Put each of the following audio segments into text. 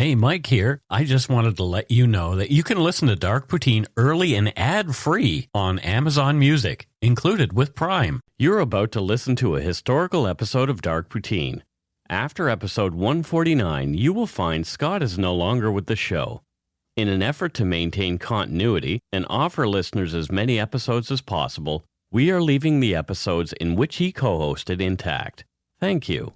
Hey, Mike here. I just wanted to let you know that you can listen to Dark Poutine early and ad-free on Amazon Music, included with Prime. You're about to listen to a historical episode of Dark Poutine. After episode 149, you will find Scott is no longer with the show. In an effort to maintain continuity and offer listeners as many episodes as possible, we are leaving the episodes in which he co-hosted intact. Thank you.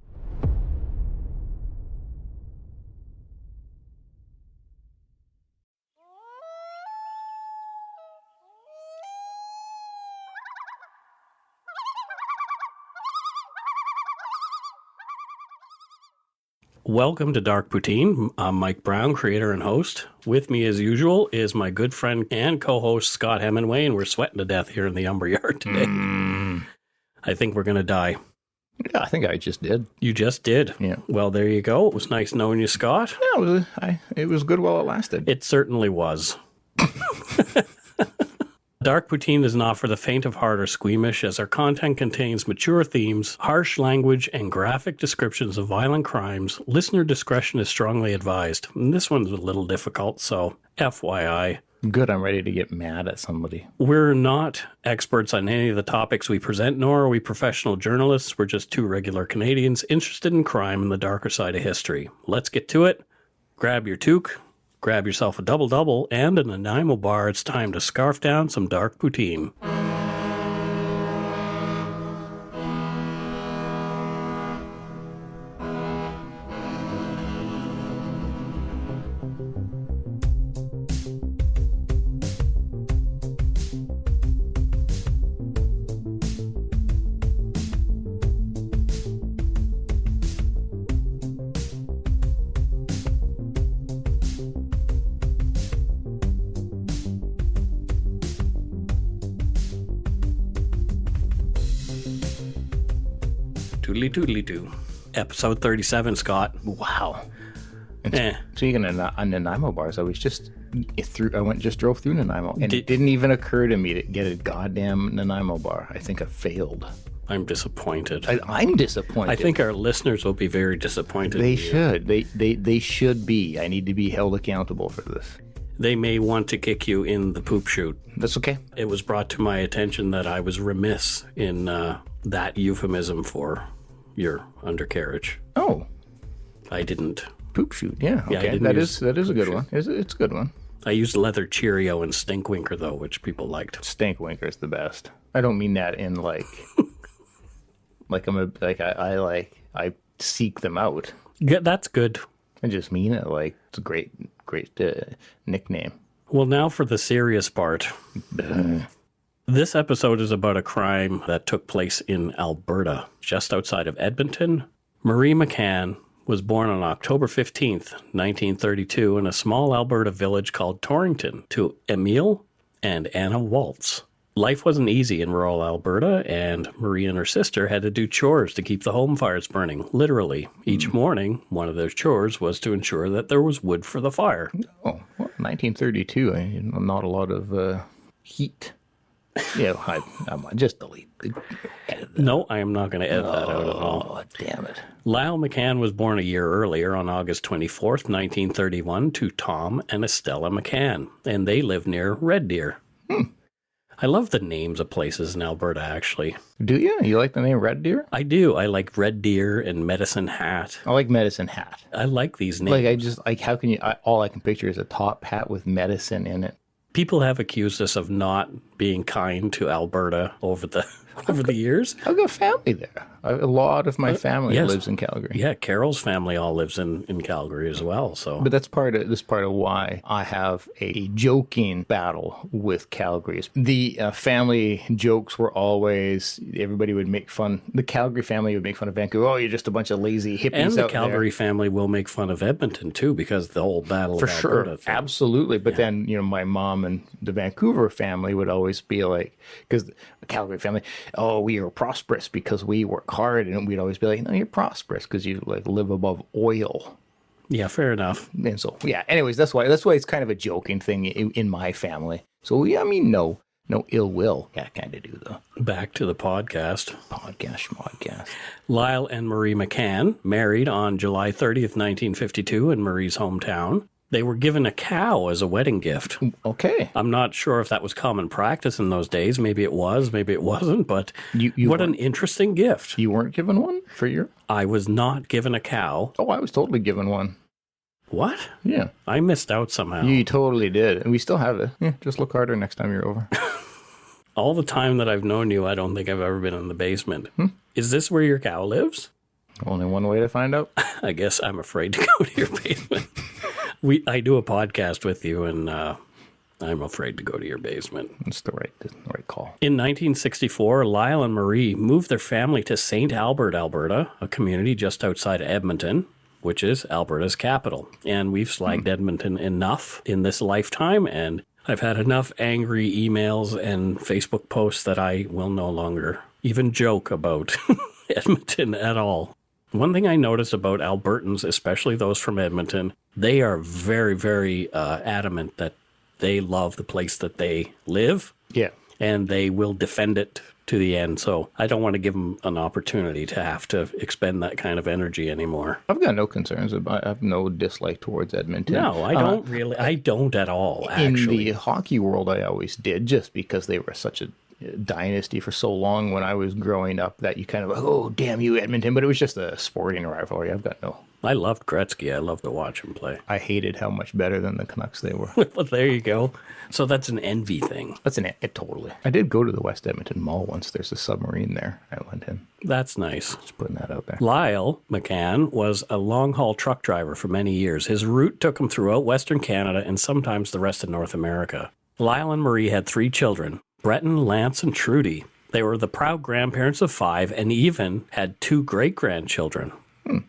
Welcome to Dark Poutine. I'm Mike Brown, creator and host. With me, as usual, is my good friend and co-host Scott Hemingway, and we're sweating to death here in the Umber Yard today. I think we're going to die. Yeah, I think I just did. You just did? Yeah. Well, there you go. It was nice knowing you, Scott. Yeah, it was good while it lasted. It certainly was. Dark Poutine is not for the faint of heart or squeamish, as our content contains mature themes, harsh language, and graphic descriptions of violent crimes. Listener discretion is strongly advised. And this one's a little difficult, so FYI. Good, I'm ready to get mad at somebody. We're not experts on any of the topics we present, nor are we professional journalists. We're just two regular Canadians interested in crime and the darker side of history. Let's get to it. Grab your toque. Grab yourself a double-double and a Nanaimo bar. It's time to scarf down some dark poutine. Toodly-toodly-doo. Episode 37, Scott. Wow. Speaking of Nanaimo bars, I drove through Nanaimo, and it didn't even occur to me to get a goddamn Nanaimo bar. I think I failed. I'm disappointed. I'm disappointed. I think our listeners will be very disappointed. They should. They should be. I need to be held accountable for this. They may want to kick you in the poop chute. That's okay. It was brought to my attention that I was remiss in that euphemism for your undercarriage. Oh. I didn't. Poop chute, yeah. Okay. That is a good one. It's a good one. I used Leather Cheerio and Stinkwinker, though, which people liked. Stinkwinker is the best. I don't mean that in I seek them out. Yeah, that's good. I just mean it like it's a great nickname. Well, now for the serious part. This episode is about a crime that took place in Alberta, just outside of Edmonton. Marie McCann was born on October 15th, 1932, in a small Alberta village called Torrington to Emile and Anna Waltz. Life wasn't easy in rural Alberta, and Marie and her sister had to do chores to keep the home fires burning, literally. Each morning, one of their chores was to ensure that there was wood for the fire. Oh, well, 1932, not a lot of heat. Yeah, I'm just delete. No, I am not going to edit that out at all. Oh, damn it. Lyle McCann was born a year earlier on August 24th, 1931, to Tom and Estella McCann, and they live near Red Deer. I love the names of places in Alberta, actually. Do you? You like the name Red Deer? I do. I like Red Deer and Medicine Hat. I like Medicine Hat. I like these names. How can you, all I can picture is a top hat with medicine in it. People have accused us of not being kind to Alberta over the years. I've got family there. A lot of my family lives in Calgary. Yeah, Carol's family all lives in Calgary as well. So, but that's part of why I have a joking battle with Calgary. The family jokes were always, everybody would make fun. The Calgary family would make fun of Vancouver. Oh, you're just a bunch of lazy hippies. And the Calgary family will make fun of Edmonton too, because the whole battle for of Alberta. For sure, absolutely. But then my mom and the Vancouver family would always be like, because the Calgary family, oh, we are prosperous because we work hard, and we'd always be like, no, you're prosperous because you live above oil. Yeah, fair enough. And so, yeah, anyways, that's why it's kind of a joking thing in my family. So, yeah, I mean, no, No ill will. Yeah, kind of do, though. Back to the podcast. Podcast. Lyle and Marie McCann married on July 30th, 1952 in Marie's hometown. They were given a cow as a wedding gift. Okay. I'm not sure if that was common practice in those days. Maybe it was, maybe it wasn't, but what an interesting gift. You weren't given one for your... I was not given a cow. Oh, I was totally given one. What? Yeah. I missed out somehow. You totally did. And we still have it. Yeah, just look harder next time you're over. All the time that I've known you, I don't think I've ever been in the basement. Is this where your cow lives? Only one way to find out. I guess I'm afraid to go to your basement. I do a podcast with you, and I'm afraid to go to your basement. It's the right call. In 1964, Lyle and Marie moved their family to St. Albert, Alberta, a community just outside of Edmonton, which is Alberta's capital. And we've slagged Edmonton enough in this lifetime, and I've had enough angry emails and Facebook posts that I will no longer even joke about Edmonton at all. One thing I noticed about Albertans, especially those from Edmonton, they are very, very adamant that they love the place that they live. Yeah. And they will defend it to the end. So I don't want to give them an opportunity to have to expend that kind of energy anymore. I've got no concerns about, I have no dislike towards Edmonton. No, I don't really. I don't at all, actually. In the hockey world, I always did, just because they were such a dynasty for so long when I was growing up that you kind of, oh, damn you, Edmonton. But it was just a sporting rivalry. I've got no. I loved Gretzky. I loved to watch him play. I hated how much better than the Canucks they were. Well, there you go. So that's an envy thing. Totally. I did go to the West Edmonton Mall once. There's a submarine there. I went in. That's nice. Just putting that out there. Lyle McCann was a long-haul truck driver for many years. His route took him throughout Western Canada and sometimes the rest of North America. Lyle and Marie had 3 children, Breton, Lance, and Trudy. They were the proud grandparents of 5 and even had 2 great-grandchildren.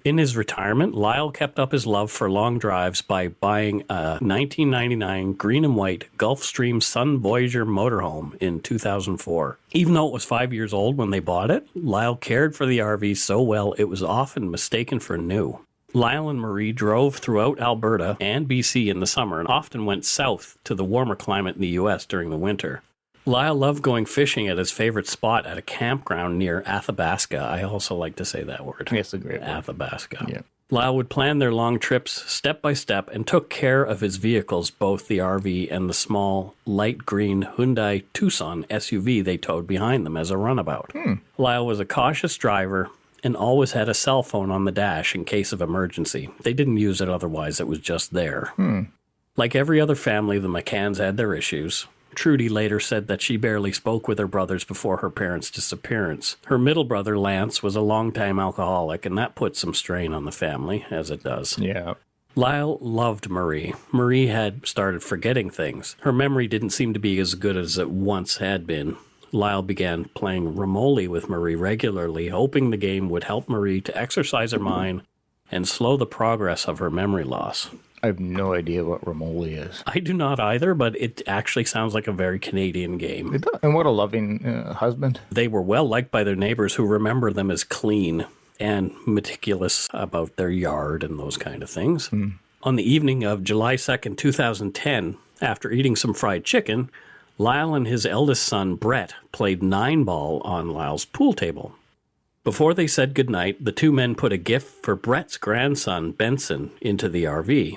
In his retirement, Lyle kept up his love for long drives by buying a 1999 green and white Gulfstream Sun Voyager motorhome in 2004. Even though it was 5 years old when they bought it, Lyle cared for the RV so well it was often mistaken for new. Lyle and Marie drove throughout Alberta and BC in the summer and often went south to the warmer climate in the U.S. during the winter. Lyle loved going fishing at his favorite spot at a campground near Athabasca. I also like to say that word. Yes, a great word. Athabasca. Yeah. Lyle would plan their long trips step by step and took care of his vehicles, both the RV and the small, light green Hyundai Tucson SUV they towed behind them as a runabout. Lyle was a cautious driver and always had a cell phone on the dash in case of emergency. They didn't use it otherwise, it was just there. Like every other family, the McCanns had their issues. Trudy later said that she barely spoke with her brothers before her parents' disappearance. Her middle brother, Lance, was a longtime alcoholic, and that put some strain on the family, as it does. Yeah. Lyle loved Marie. Marie had started forgetting things. Her memory didn't seem to be as good as it once had been. Lyle began playing Romoli with Marie regularly, hoping the game would help Marie to exercise her mind and slow the progress of her memory loss. I have no idea what Romoli is. I do not either, but it actually sounds like a very Canadian game. It does. And what a loving husband. They were well liked by their neighbors who remember them as clean and meticulous about their yard and those kind of things. On the evening of July 2nd, 2010, after eating some fried chicken, Lyle and his eldest son, Brett, played 9-ball on Lyle's pool table. Before they said goodnight, the 2 men put a gift for Brett's grandson, Benson, into the RV.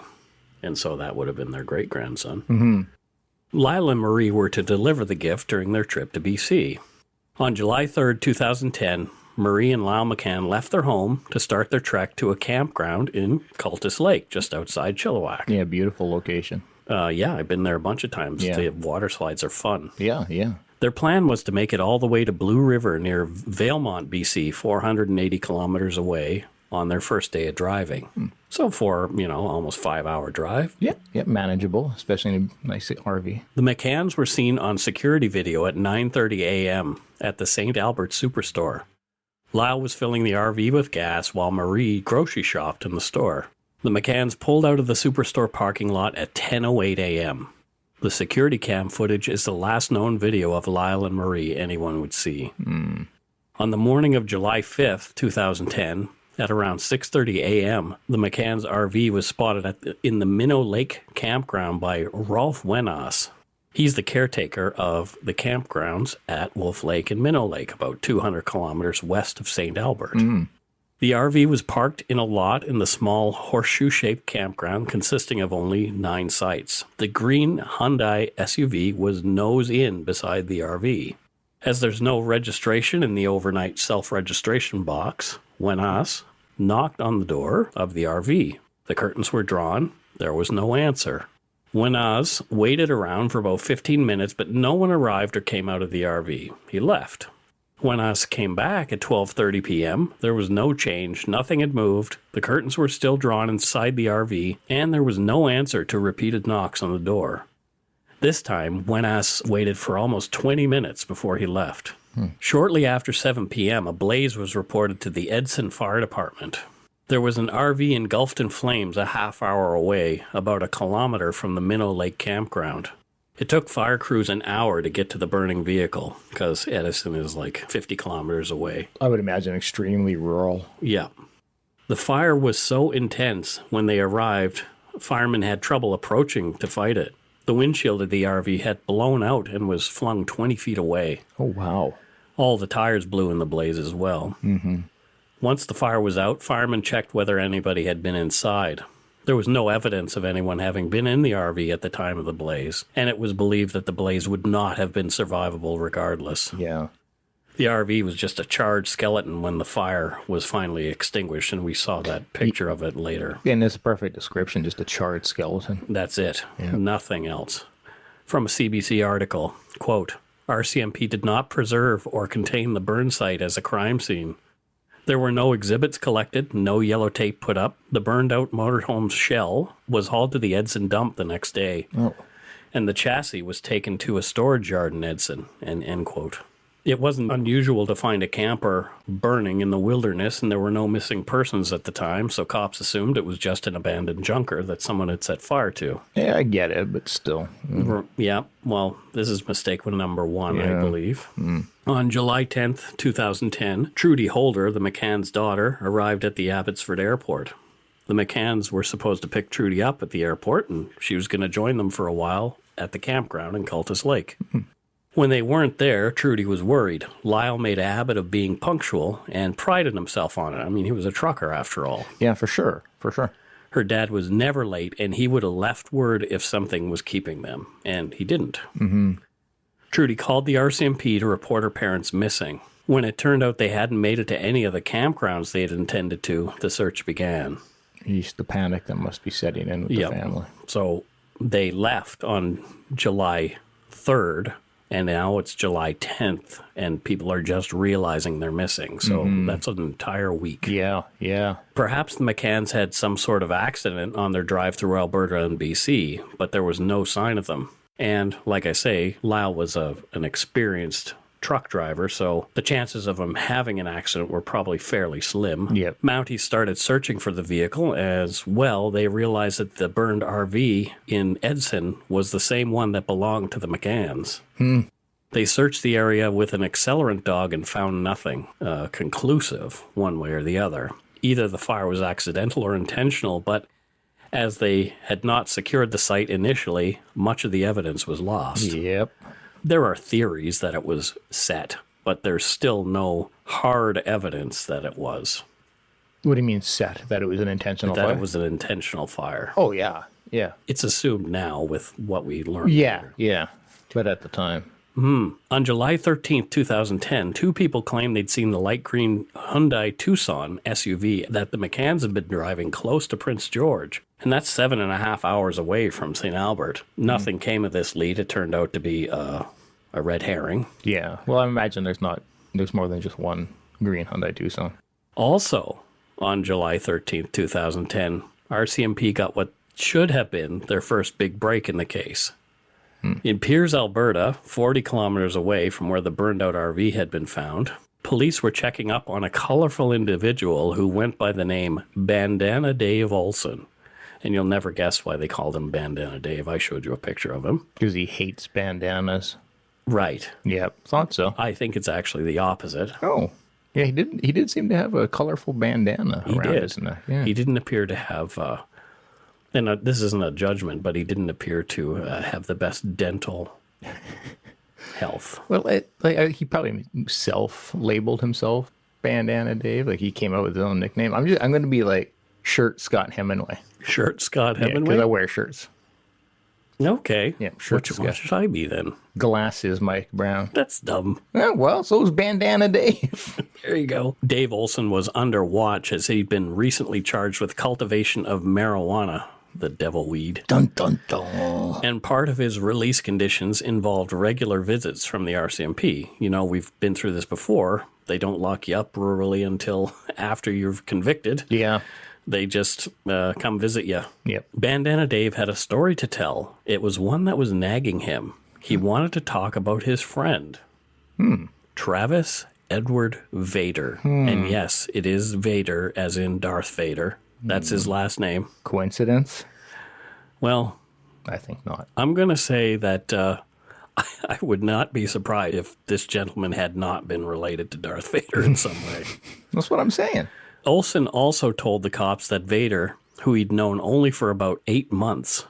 And so that would have been their great-grandson. Lyle and Marie were to deliver the gift during their trip to BC. On July 3rd, 2010, Marie and Lyle McCann left their home to start their trek to a campground in Cultus Lake, just outside Chilliwack. Yeah, beautiful location. Yeah, I've been there a bunch of times. Yeah. The water slides are fun. Yeah. Their plan was to make it all the way to Blue River near Valemount, BC, 480 kilometers away on their first day of driving. So for, almost 5-hour drive. Yeah, manageable, especially in a nice RV. The McCanns were seen on security video at 9:30 a.m. at the St. Albert Superstore. Lyle was filling the RV with gas while Marie grocery shopped in the store. The McCanns pulled out of the Superstore parking lot at 10:08 a.m. The security cam footage is the last known video of Lyle and Marie anyone would see. On the morning of July 5th, 2010, at around 6:30 a.m., the McCann's RV was spotted in the Minnow Lake campground by Rolf Wenas. He's the caretaker of the campgrounds at Wolf Lake and Minnow Lake, about 200 kilometers west of St. Albert. The RV was parked in a lot in the small horseshoe-shaped campground consisting of only 9 sites. The green Hyundai SUV was nose in beside the RV. As there's no registration in the overnight self-registration box, when us knocked on the door of the RV. The curtains were drawn. There was no answer. When Oz waited around for about 15 minutes, but no one arrived or came out of the RV. He left. When Oz came back at 12:30 p.m., there was no change. Nothing had moved. The curtains were still drawn inside the RV, and there was no answer to repeated knocks on the door. This time, Wenas waited for almost 20 minutes before he left. Shortly after 7 p.m., a blaze was reported to the Edson Fire Department. There was an RV engulfed in flames a half hour away, about a kilometer from the Minnow Lake campground. It took fire crews an hour to get to the burning vehicle, because Edison is like 50 kilometers away. I would imagine extremely rural. Yeah. The fire was so intense, when they arrived, firemen had trouble approaching to fight it. The windshield of the RV had blown out and was flung 20 feet away. Oh, wow. All the tires blew in the blaze as well. Once the fire was out, firemen checked whether anybody had been inside. There was no evidence of anyone having been in the RV at the time of the blaze, and it was believed that the blaze would not have been survivable regardless. Yeah. The RV was just a charred skeleton when the fire was finally extinguished, and we saw that picture of it later. And that's a perfect description, just a charred skeleton. That's it. Yeah. Nothing else. From a CBC article, quote, RCMP did not preserve or contain the burn site as a crime scene. There were no exhibits collected, no yellow tape put up. The burned-out motorhome's shell was hauled to the Edson dump the next day, and the chassis was taken to a storage yard in Edson, and end quote. It wasn't unusual to find a camper burning in the wilderness, and there were no missing persons at the time, so cops assumed it was just an abandoned junker that someone had set fire to. Yeah, I get it, but still. Yeah, well, this is mistake number 1, I believe. On July 10th, 2010, Trudy Holder, the McCann's daughter, arrived at the Abbotsford airport. The McCanns were supposed to pick Trudy up at the airport, and she was going to join them for a while at the campground in Cultus Lake. When they weren't there, Trudy was worried. Lyle made a habit of being punctual and prided himself on it. I mean, he was a trucker after all. Yeah, for sure. For sure. Her dad was never late, and he would have left word if something was keeping them, and he didn't. Trudy called the RCMP to report her parents missing. When it turned out they hadn't made it to any of the campgrounds they had intended to, the search began. Jeez, the panic that must be setting in with the family. So they left on July 3rd, and now it's July 10th, and people are just realizing they're missing. So that's an entire week. Yeah. Perhaps the McCanns had some sort of accident on their drive through Alberta and BC, but there was no sign of them. And like I say, Lyle was an experienced truck driver, so the chances of him having an accident were probably fairly slim. Yep. Mounties started searching for the vehicle as well. They realized that the burned RV in Edson was the same one that belonged to the McCanns. They searched the area with an accelerant dog and found nothing conclusive one way or the other. Either the fire was accidental or intentional, but as they had not secured the site initially, much of the evidence was lost. Yep. There are theories that it was set, but there's still no hard evidence that it was. What do you mean set? That it was an intentional fire? That it was an intentional fire. Oh, yeah. Yeah. It's assumed now with what we learned later. Yeah. But at the time. On July 13th, 2010, 2 people claimed they'd seen the light green Hyundai Tucson SUV that the McCanns had been driving close to Prince George. And that's 7.5 hours away from St. Albert. Nothing came of this lead. It turned out to be a red herring. Yeah. Well, I imagine there's more than just one green Hyundai Tucson. Also, on July 13th, 2010, RCMP got what should have been their first big break in the case. In Piers, Alberta, 40 kilometers away from where the burned-out RV had been found, police were checking up on a colorful individual who went by the name Bandana Dave Olson. And you'll never guess why they called him Bandana Dave. I showed you a picture of him. Because he hates bandanas. Right. Yep, thought so. I think it's actually the opposite. Oh. Yeah, he did seem to have a colorful bandana around his neck. Yeah. He didn't appear to have... and this isn't a judgment, but he didn't appear to have the best dental health. Well, he probably self-labeled himself Bandana Dave. Like he came out with his own nickname. I'm going to be like Shirt Scott Hemingway. Shirt Scott Hemingway? Because I wear shirts. Okay. Yeah, what should I be then? Glasses Mike Brown. That's dumb. Yeah, well, so is Bandana Dave. There you go. Dave Olson was under watch as he'd been recently charged with cultivation of marijuana, the devil weed. Dun, dun, dun. And part of his release conditions involved regular visits from the RCMP. You know, we've been through this before. They don't lock you up rurally until after you're convicted. Yeah. They just come visit you. Yep. Bandana Dave had a story to tell. It was one that was nagging him. He wanted to talk about his friend, Travis Edward Vader. And yes, it is Vader, as in Darth Vader. That's his last name. Coincidence? Well, I think not. I'm going to say that I would not be surprised if this gentleman had not been related to Darth Vader in some way. That's what I'm saying. Olson also told the cops that Vader, who he'd known only for about 8 months,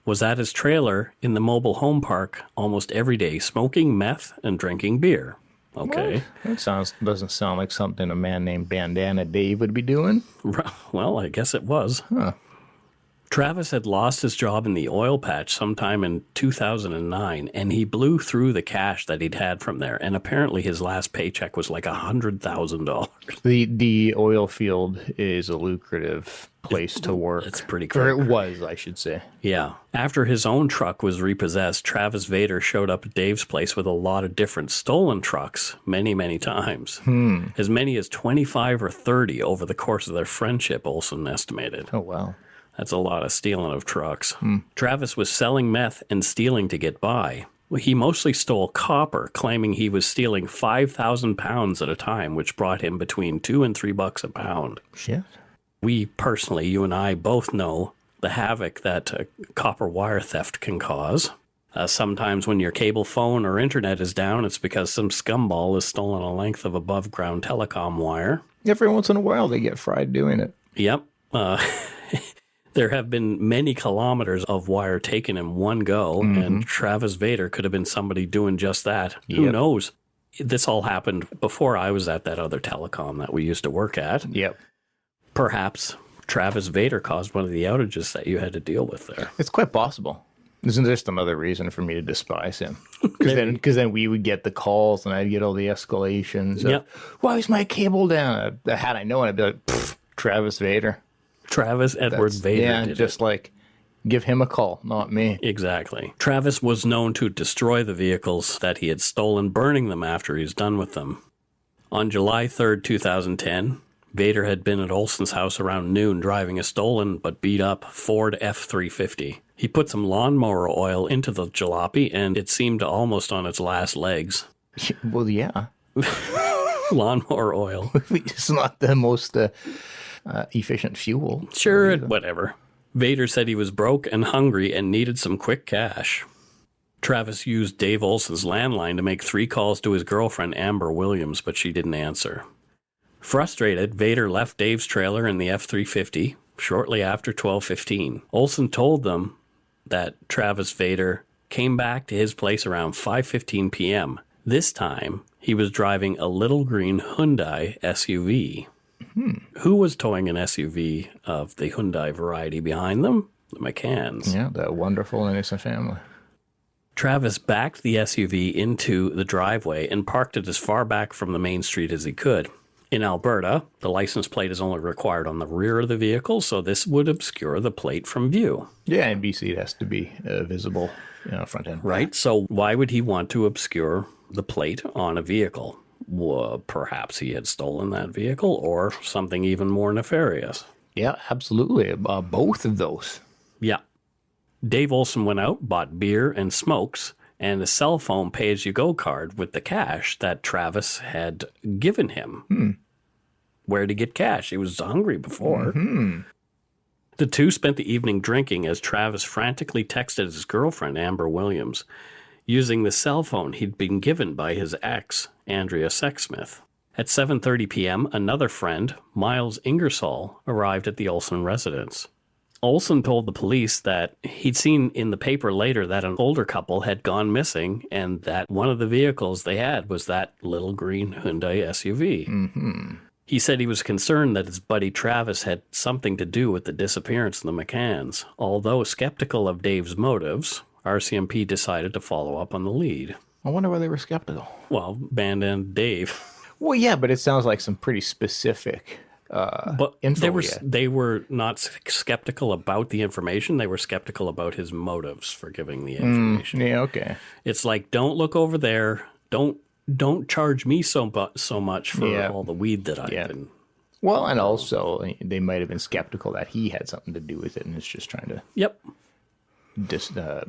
was at his trailer in the mobile home park almost every day, smoking meth and drinking beer. Okay. That doesn't sound like something a man named Bandana Dave would be doing. Well, I guess it was. Huh. Travis had lost his job in the oil patch sometime in 2009, and he blew through the cash that he'd had from there. And apparently his last paycheck was like $100,000. The oil field is a lucrative place to work. It's pretty Or cool. it was, I should say. Yeah. After his own truck was repossessed, Travis Vader showed up at Dave's place with a lot of different stolen trucks many, many times. As many as 25 or 30 over the course of their friendship, Olson estimated. Oh, wow. That's a lot of stealing of trucks. Travis was selling meth and stealing to get by. He mostly stole copper, claiming he was stealing 5,000 pounds at a time, which brought him between $2 and $3 a pound. Shit. We personally, you and I both know the havoc that copper wire theft can cause. Sometimes when your cable phone or internet is down, it's because some scumball has stolen a length of above-ground telecom wire. Every once in a while, they get fried doing it. Yep. There have been many kilometers of wire taken in one go, and Travis Vader could have been somebody doing just that. Who knows? This all happened before I was at that other telecom that we used to work at. Yep. Perhaps Travis Vader caused one of the outages that you had to deal with there. It's quite possible. Isn't just another reason for me to despise him? Because then we would get the calls and I'd get all the escalations. Of, why is my cable down? Had I known, I'd be like, Travis Vader. Travis Edward Vader. Yeah, did just it. Like, give him a call, not me. Exactly. Travis was known to destroy the vehicles that he had stolen, burning them after he was done with them. On July 3rd, 2010, Vader had been at Olson's house around noon driving a stolen but beat up Ford F-350. He put some lawnmower oil into the jalopy and it seemed almost on its last legs. Well, yeah. Lawnmower oil. It's not the most efficient fuel. Sure, whatever. Vader said he was broke and hungry and needed some quick cash. Travis used Dave Olson's landline to make 3 calls to his girlfriend, Amber Williams, but she didn't answer. Frustrated, Vader left Dave's trailer in the F-350 shortly after 12:15. Olson told them that Travis Vader came back to his place around 5:15 p.m. This time, he was driving a little green Hyundai SUV. Who was towing an SUV of the Hyundai variety behind them? The McCanns. Yeah, that wonderful innocent family. Travis backed the SUV into the driveway and parked it as far back from the main street as he could. In Alberta, the license plate is only required on the rear of the vehicle, so this would obscure the plate from view. Yeah, in BC it has to be visible, front end. Right, so why would he want to obscure the plate on a vehicle? Well, perhaps he had stolen that vehicle or something even more nefarious. Yeah, absolutely. Both of those. Yeah. Dave Olson went out, bought beer and smokes, and a cell phone pay-as-you-go card with the cash that Travis had given him. Where to get cash? He was hungry before. The two spent the evening drinking as Travis frantically texted his girlfriend, Amber Williams, using the cell phone he'd been given by his ex, Andrea Sexsmith. At 7:30 p.m., another friend, Miles Ingersoll, arrived at the Olson residence. Olson told the police that he'd seen in the paper later that an older couple had gone missing and that one of the vehicles they had was that little green Hyundai SUV. Mm-hmm. He said he was concerned that his buddy Travis had something to do with the disappearance of the McCanns. Although skeptical of Dave's motives, RCMP decided to follow up on the lead. I wonder why they were skeptical. Well, Bandana Dave. Well, yeah, but it sounds like some pretty specific But info. they were not skeptical about the information. They were skeptical about his motives for giving the information. Yeah, okay. It's like, don't look over there. Don't charge me so much for all the weed that I've been. Well, and also they might have been skeptical that he had something to do with it, and it's just trying to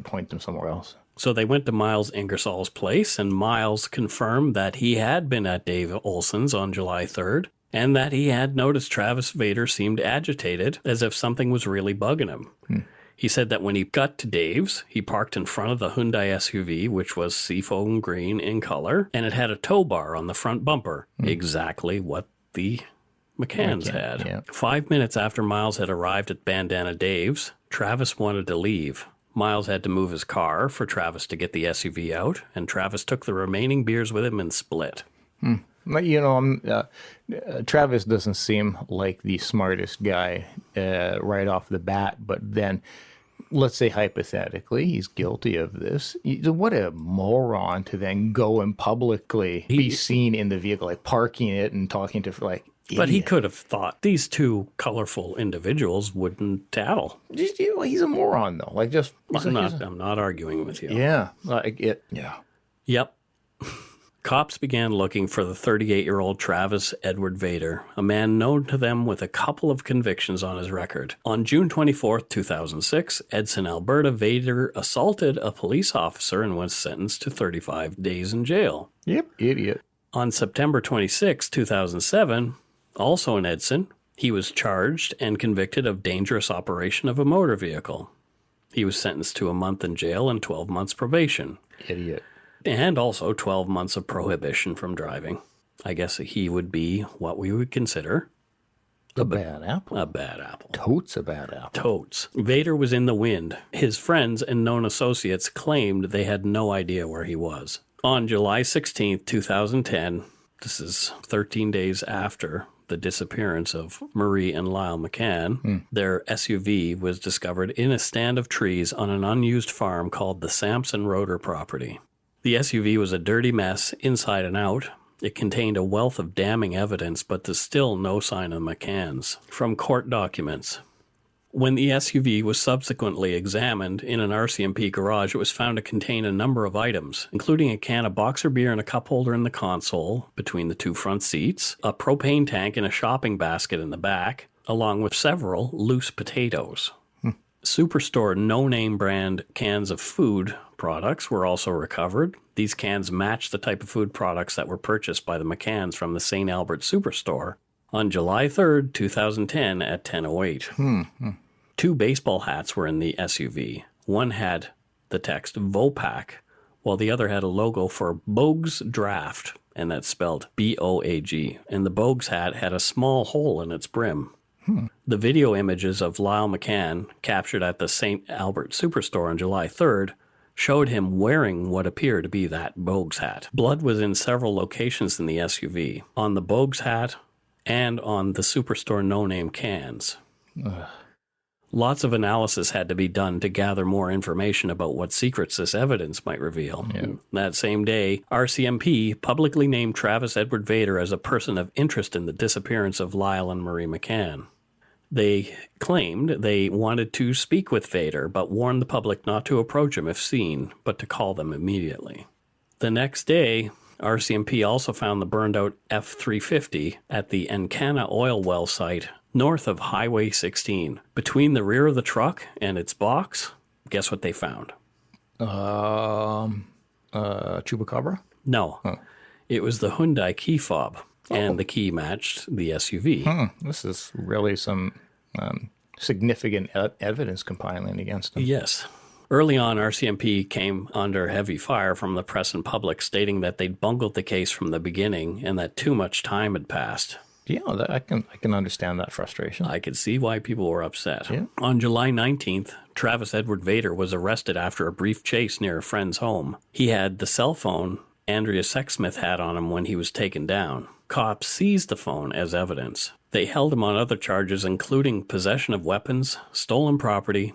point them somewhere else. So they went to Miles Ingersoll's place, and Miles confirmed that he had been at Dave Olson's on July 3rd, and that he had noticed Travis Vader seemed agitated, as if something was really bugging him. He said that when he got to Dave's, he parked in front of the Hyundai SUV, which was seafoam green in color, and it had a tow bar on the front bumper, exactly what the McCanns had. Yeah. 5 minutes after Miles had arrived at Bandana Dave's, Travis wanted to leave. Miles had to move his car for Travis to get the SUV out, and Travis took the remaining beers with him and split. Travis doesn't seem like the smartest guy right off the bat, but then let's say hypothetically he's guilty of this. What a moron to then go and publicly be seen in the vehicle, like parking it and talking to like. But he could have thought these two colorful individuals wouldn't tattle. He's a moron, though. I'm not arguing with you. Yeah. Yep. Cops began looking for the 38-year-old Travis Edward Vader, a man known to them with a couple of convictions on his record. On June 24, 2006, Edson, Alberta, Vader assaulted a police officer and was sentenced to 35 days in jail. Yep, idiot. On September 26, 2007, also in Edson, he was charged and convicted of dangerous operation of a motor vehicle. He was sentenced to a month in jail and 12 months probation. Idiot. And also 12 months of prohibition from driving. I guess he would be what we would consider a bad apple. A bad apple. Totes a bad apple. Totes. Vader was in the wind. His friends and known associates claimed they had no idea where he was. On July 16, 2010, this is 13 days after the disappearance of Marie and Lyle McCann, their SUV was discovered in a stand of trees on an unused farm called the Sampson Roeder property. The SUV was a dirty mess inside and out. It contained a wealth of damning evidence, but there's still no sign of McCann's. From court documents. When the SUV was subsequently examined in an RCMP garage, it was found to contain a number of items, including a can of boxer beer and a cup holder in the console between the two front seats, a propane tank and a shopping basket in the back, along with several loose potatoes. Superstore no-name brand cans of food products were also recovered. These cans matched the type of food products that were purchased by the McCanns from the St. Albert Superstore on July 3rd, 2010 at 10:08. 2 baseball hats were in the SUV. One had the text Vopak, while the other had a logo for Bogues Draft, and that's spelled B-O-A-G. And the Bogues hat had a small hole in its brim. The video images of Lyle McCann, captured at the St. Albert Superstore on July 3rd, showed him wearing what appeared to be that Bogues hat. Blood was in several locations in the SUV, on the Bogues hat and on the Superstore no-name cans. Lots of analysis had to be done to gather more information about what secrets this evidence might reveal. That same day, RCMP publicly named Travis Edward Vader as a person of interest in the disappearance of Lyle and Marie McCann. They claimed they wanted to speak with Vader, but warned the public not to approach him if seen, but to call them immediately. The next day, RCMP also found the burned-out F-350 at the Encana oil well site north of Highway 16. Between the rear of the truck and its box, guess what they found? Chupacabra? No. It was the Hyundai key fob, and the key matched the SUV. This is really some significant evidence compiling against them. Yes. Early on, RCMP came under heavy fire from the press and public, stating that they'd bungled the case from the beginning and that too much time had passed. Yeah, I can understand that frustration. I could see why people were upset. Yeah. On July 19th, Travis Edward Vader was arrested after a brief chase near a friend's home. He had the cell phone Andrea Sexsmith had on him when he was taken down. Cops seized the phone as evidence. They held him on other charges, including possession of weapons, stolen property,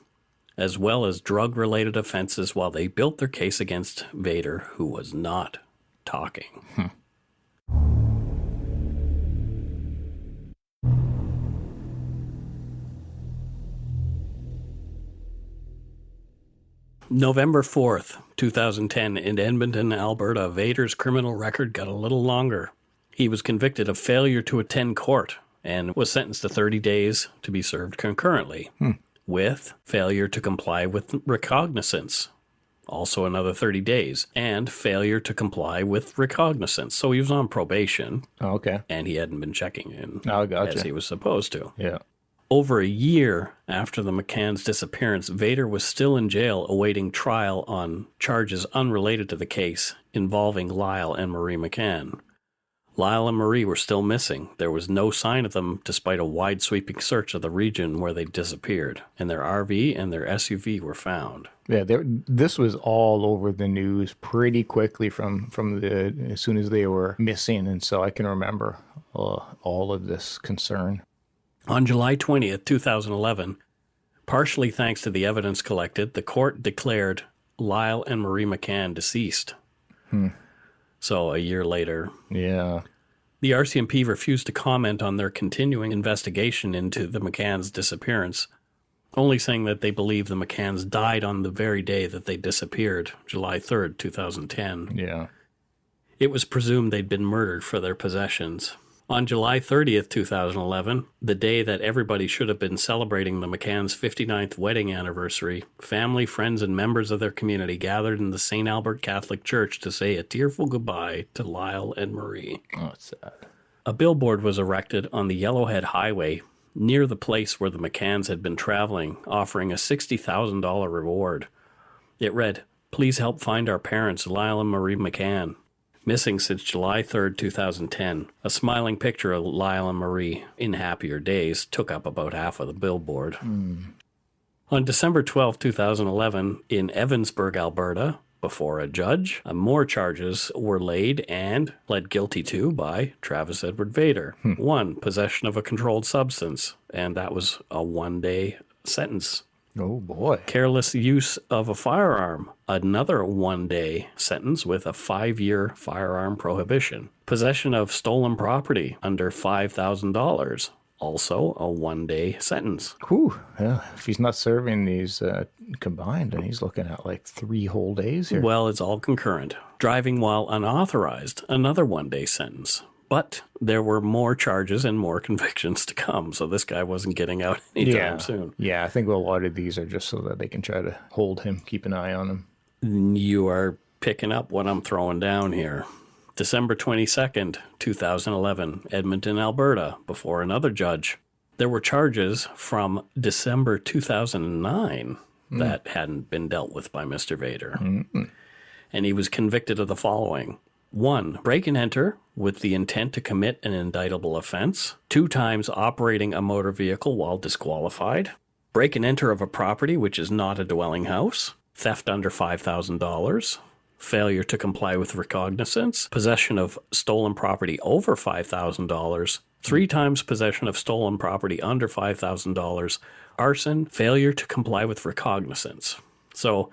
as well as drug-related offenses, while they built their case against Vader, who was not talking. November 4th, 2010, in Edmonton, Alberta, Vader's criminal record got a little longer. He was convicted of failure to attend court and was sentenced to 30 days to be served concurrently, with failure to comply with recognizance, also another 30 days, and failure to comply with recognizance. So he was on probation, and he hadn't been checking in as he was supposed to. Yeah. Over a year after the McCann's disappearance, Vader was still in jail awaiting trial on charges unrelated to the case involving Lyle and Marie McCann. Lyle and Marie were still missing. There was no sign of them despite a wide-sweeping search of the region where they disappeared, and their RV and their SUV were found. Yeah, this was all over the news pretty quickly from as soon as they were missing, and so I can remember all of this concern. On July 20th, 2011, partially thanks to the evidence collected, the court declared Lyle and Marie McCann deceased. So a year later. Yeah. The RCMP refused to comment on their continuing investigation into the McCann's disappearance, only saying that they believe the McCanns died on the very day that they disappeared, July 3rd, 2010. Yeah. It was presumed they'd been murdered for their possessions. On July 30th, 2011, the day that everybody should have been celebrating the McCann's 59th wedding anniversary, family, friends, and members of their community gathered in the St. Albert Catholic Church to say a tearful goodbye to Lyle and Marie. Oh, it's sad. A billboard was erected on the Yellowhead Highway near the place where the McCanns had been traveling, offering a $60,000 reward. It read, "Please help find our parents, Lyle and Marie McCann. Missing since July 3rd, 2010. A smiling picture of Lyle and Marie in happier days took up about half of the billboard. On December 12, 2011, in Evansburg, Alberta, before a judge, more charges were laid and pled guilty to by Travis Edward Vader. 1, possession of a controlled substance, and that was a 1-day sentence. Oh, boy. Careless use of a firearm, another 1-day sentence with a 5-year firearm prohibition. Possession of stolen property under $5,000, also a 1-day sentence. Whew. Yeah, if he's not serving these combined, then he's looking at like 3 whole days here. Well, it's all concurrent. Driving while unauthorized, another 1-day sentence. But there were more charges and more convictions to come, so this guy wasn't getting out anytime soon. Yeah, I think a lot of these are just so that they can try to hold him, keep an eye on him. You are picking up what I'm throwing down here. December 22nd, 2011, Edmonton, Alberta, before another judge. There were charges from December 2009 that hadn't been dealt with by Mr. Vader. And he was convicted of the following. 1, break and enter with the intent to commit an indictable offense. 2 times operating a motor vehicle while disqualified. Break and enter of a property which is not a dwelling house. Theft under $5,000. Failure to comply with recognizance. Possession of stolen property over $5,000. 3 times possession of stolen property under $5,000. Arson. Failure to comply with recognizance. So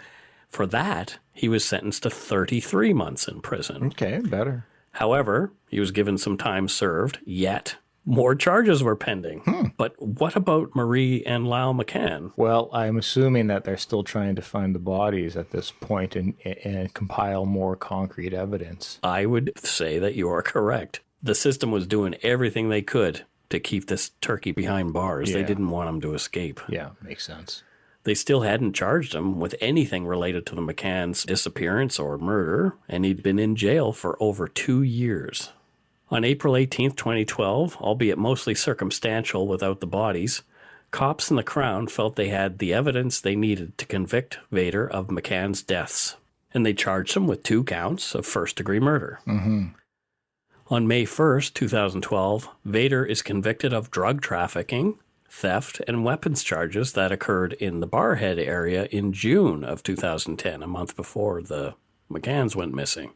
for that, he was sentenced to 33 months in prison. Okay, better. However, he was given some time served, yet more charges were pending. But what about Marie and Lyle McCann? Well, I'm assuming that they're still trying to find the bodies at this point and compile more concrete evidence. I would say that you are correct. The system was doing everything they could to keep this turkey behind bars. Yeah. They didn't want him to escape. Yeah, makes sense. They still hadn't charged him with anything related to the McCann's disappearance or murder, and he'd been in jail for over 2 years. On April 18th, 2012, albeit mostly circumstantial without the bodies, cops in the Crown felt they had the evidence they needed to convict Vader of McCann's deaths, and they charged him with 2 counts of first-degree murder. On May 1st, 2012, Vader is convicted of drug trafficking, theft, and weapons charges that occurred in the Barrhead area in June of 2010, a month before the McCanns went missing.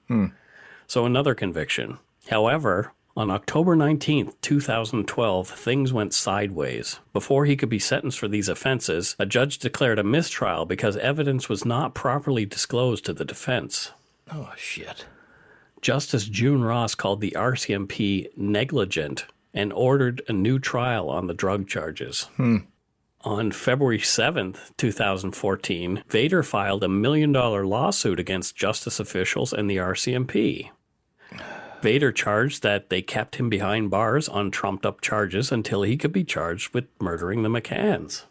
So another conviction. However, on October 19th, 2012, things went sideways. Before he could be sentenced for these offenses, a judge declared a mistrial because evidence was not properly disclosed to the defense. Oh, shit. Justice June Ross called the RCMP negligent and ordered a new trial on the drug charges. On February 7th, 2014, Vader filed a $1 million lawsuit against justice officials and the RCMP. Vader charged that they kept him behind bars on trumped-up charges until he could be charged with murdering the McCanns.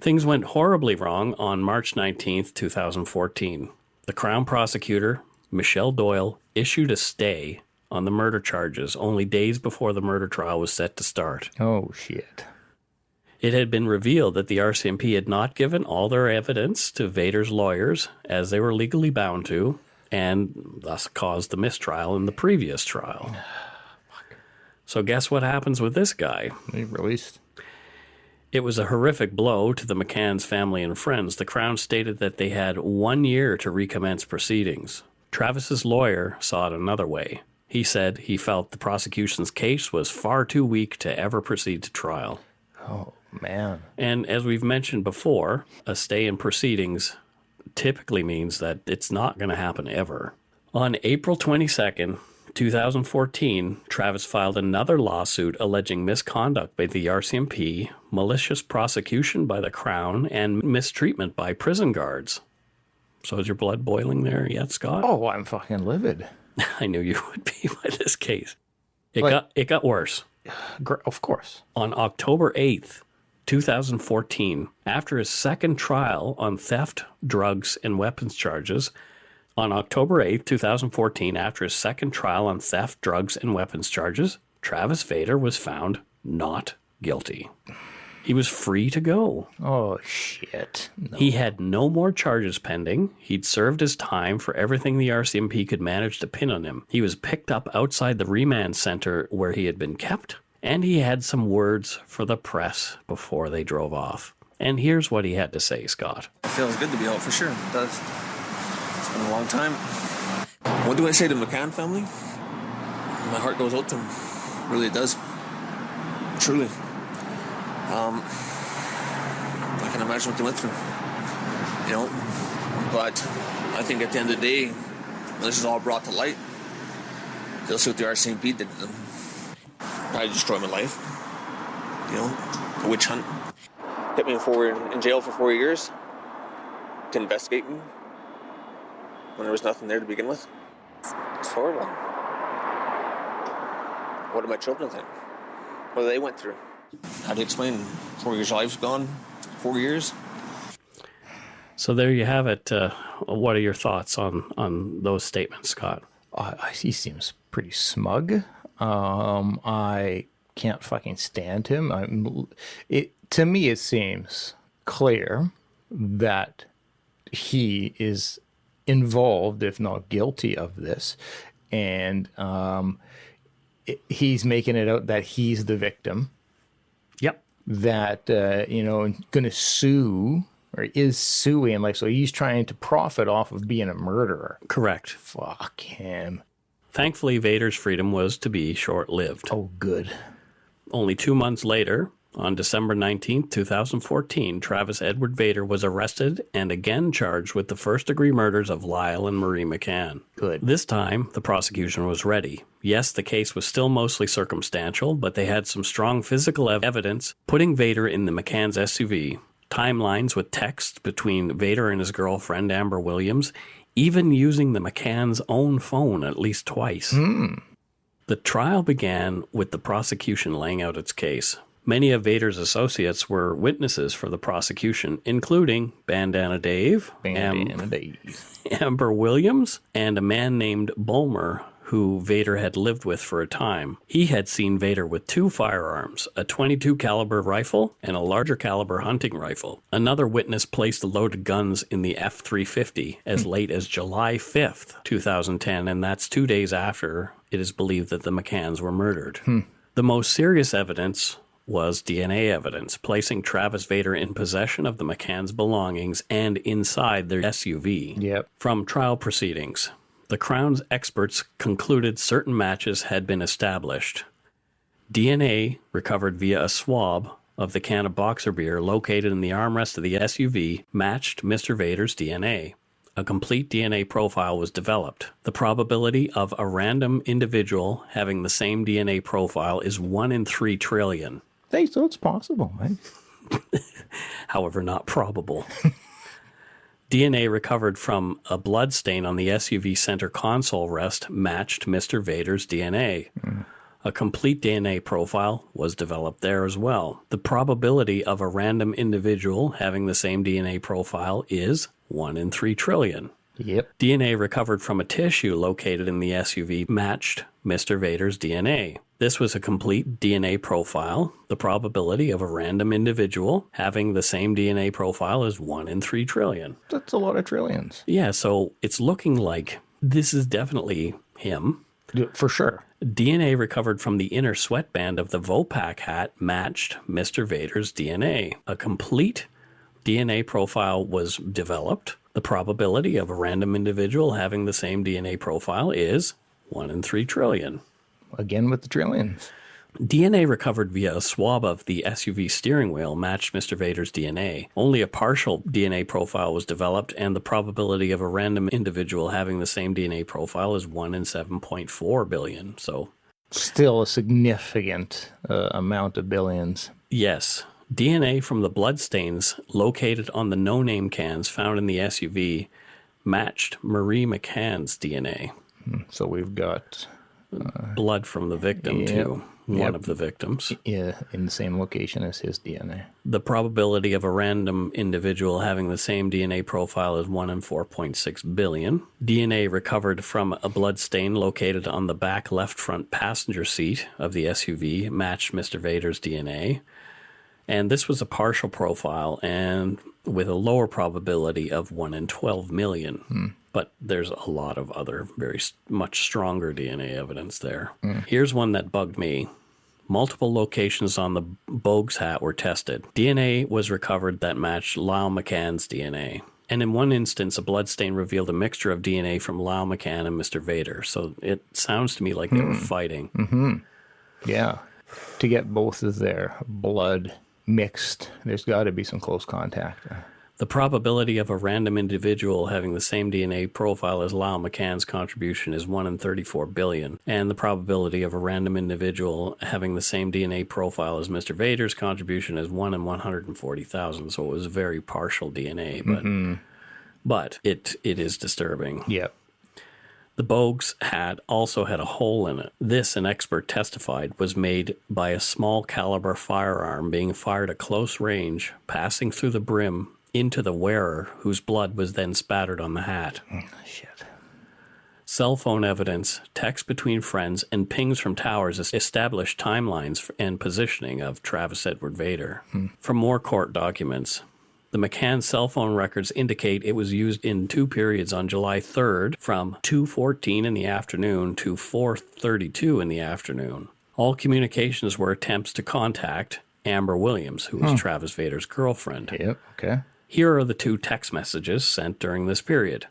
Things went horribly wrong on March 19th, 2014. The Crown prosecutor, Michelle Doyle, issued a stay on the murder charges only days before the murder trial was set to start. Oh, shit. It had been revealed that the RCMP had not given all their evidence to Vader's lawyers, as they were legally bound to, and thus caused the mistrial in the previous trial. So guess what happens with this guy? He released. It was a horrific blow to the McCann's family and friends. The Crown stated that they had 1 year to recommence proceedings. Travis's lawyer saw it another way. He said he felt the prosecution's case was far too weak to ever proceed to trial. Oh, man. And as we've mentioned before, a stay in proceedings typically means that it's not going to happen ever. On April 22nd, 2014, Travis filed another lawsuit alleging misconduct by the RCMP, malicious prosecution by the Crown, and mistreatment by prison guards. So is your blood boiling there yet, Scott? Oh, I'm fucking livid. I knew you would be by this case. It got worse. Of course. On October 8th, 2014, after his second trial on theft, drugs, and weapons charges, on October 8th, 2014, after his second trial on theft, drugs, and weapons charges, Travis Vader was found not guilty. He was free to go. Oh, shit. No. He had no more charges pending. He'd served his time for everything the RCMP could manage to pin on him. He was picked up outside the remand center where he had been kept, and he had some words for the press before they drove off. And here's what he had to say, Scott. It feels good to be out for sure. It does. It's been a long time. What do I say to the McCann family? My heart goes out to them. Really, it does. Truly. I can imagine what they went through. You know? But I think at the end of the day, when this is all brought to light, they'll see what the RCMP did to them. Probably destroy my life. You know? A witch hunt. Kept me in jail for 4 years to investigate me when there was nothing there to begin with. It's horrible. What do my children think? What they went through? How do you explain 4 years' lives gone? 4 years? So there you have it. What are your thoughts on those statements, Scott? He seems pretty smug. I can't fucking stand him. To me, it seems clear that he is involved, if not guilty, of this, and he's making it out that he's the victim. Yep. That going to sue or is suing, like, so he's trying to profit off of being a murderer. Correct. Fuck him. Thankfully, Vader's freedom was to be short-lived. Oh, good. Only 2 months later, on December 19th, 2014, Travis Edward Vader was arrested and again charged with the first-degree murders of Lyle and Marie McCann. Good. This time, the prosecution was ready. Yes, the case was still mostly circumstantial, but they had some strong physical evidence putting Vader in the McCann's SUV, timelines with text between Vader and his girlfriend, Amber Williams, even using the McCann's own phone at least twice. The trial began with the prosecution laying out its case. Many of Vader's associates were witnesses for the prosecution, including Bandana Dave, Amber Williams, and a man named Bulmer, who Vader had lived with for a time. He had seen Vader with 2 firearms, a .22 caliber rifle and a larger caliber hunting rifle. Another witness placed the loaded guns in the F-350 as late as July 5th, 2010, and that's 2 days after it is believed that the McCanns were murdered. The most serious evidence was DNA evidence, placing Travis Vader in possession of the McCanns' belongings and inside their SUV. Yep. From trial proceedings, the Crown's experts concluded certain matches had been established. DNA recovered via a swab of the can of boxer beer located in the armrest of the SUV matched Mr. Vader's DNA. A complete DNA profile was developed. The probability of a random individual having the same DNA profile is 1 in 3 trillion. Hey, so it's possible, right? However, not probable. DNA recovered from a blood stain on the SUV center console rest matched Mr. Vader's DNA. A complete DNA profile was developed there as well. The probability of a random individual having the same DNA profile is 1 in 3 trillion. Yep. DNA recovered from a tissue located in the SUV matched Mr. Vader's DNA. This was a complete DNA profile. The probability of a random individual having the same DNA profile is 1 in 3 trillion. That's a lot of trillions. Yeah, so it's looking like this is definitely him. For sure. DNA recovered from the inner sweatband of the Vopak hat matched Mr. Vader's DNA. A complete DNA profile was developed. The probability of a random individual having the same DNA profile is 1 in 3 trillion. Again with the trillions. DNA recovered via a swab of the SUV steering wheel matched Mr. Vader's DNA. Only a partial DNA profile was developed, and the probability of a random individual having the same DNA profile is 1 in 7.4 billion. So, still a significant amount of billions. yes, DNA from the bloodstains located on the no-name cans found in the SUV matched Marie McCann's DNA. So we've got Blood from the victim, too. One of the victims. in the same location as his DNA. The probability of a random individual having the same DNA profile is 1 in 4.6 billion. DNA recovered from a blood stain located on the back left front passenger seat of the SUV matched Mr. Vader's DNA. And this was a partial profile and with a lower probability of 1 in 12 million. But there's a lot of other very much stronger DNA evidence there. Here's one that bugged me. Multiple locations on the Bogues hat were tested. DNA was recovered that matched Lyle McCann's DNA. And in one instance, a bloodstain revealed a mixture of DNA from Lyle McCann and Mr. Vader. So it sounds to me like they were fighting. Yeah. To get both of their blood mixed, there's got to be some close contact. The probability of a random individual having the same DNA profile as Lyle McCann's contribution is 1 in 34 billion, and the probability of a random individual having the same DNA profile as Mr. Vader's contribution is 1 in 140,000, so it was very partial DNA, but it is disturbing. Yep. The Bogues hat also had a hole in it. This, an expert testified, was made by a small caliber firearm being fired at close range, passing through the brim into the wearer, whose blood was then spattered on the hat. Shit. Cell phone evidence, text between friends, and pings from towers established timelines and positioning of Travis Edward Vader. From more court documents, the McCann cell phone records indicate it was used in 2 periods on July 3rd from 2:14 in the afternoon to 4:32 in the afternoon. All communications were attempts to contact Amber Williams, who was Travis Vader's girlfriend. Yep. Okay. Here are the 2 text messages sent during this period.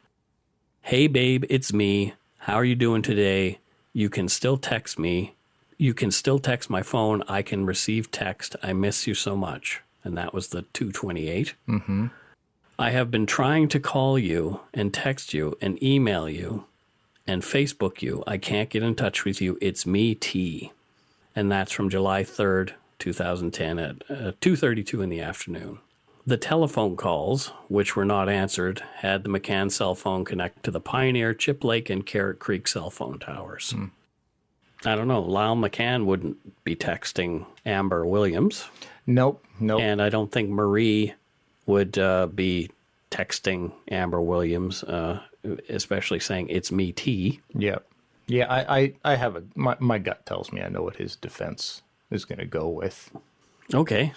Hey, babe, it's me. How are you doing today? You can still text me. You can still text my phone. I can receive text. I miss you so much. And that was the 2:28. I have been trying to call you and text you and email you and Facebook you. I can't get in touch with you. It's me, T. And that's from July 3rd, 2010 at 2:32 in the afternoon. The telephone calls, which were not answered, had the McCann cell phone connected to the Pioneer, Chip Lake, and Carrot Creek cell phone towers. I don't know. Lyle McCann wouldn't be texting Amber Williams. Nope. And I don't think Marie would be texting Amber Williams, especially saying, it's me, T. Yep. Yeah, I have my gut tells me I know what his defense is going to go with. Okay.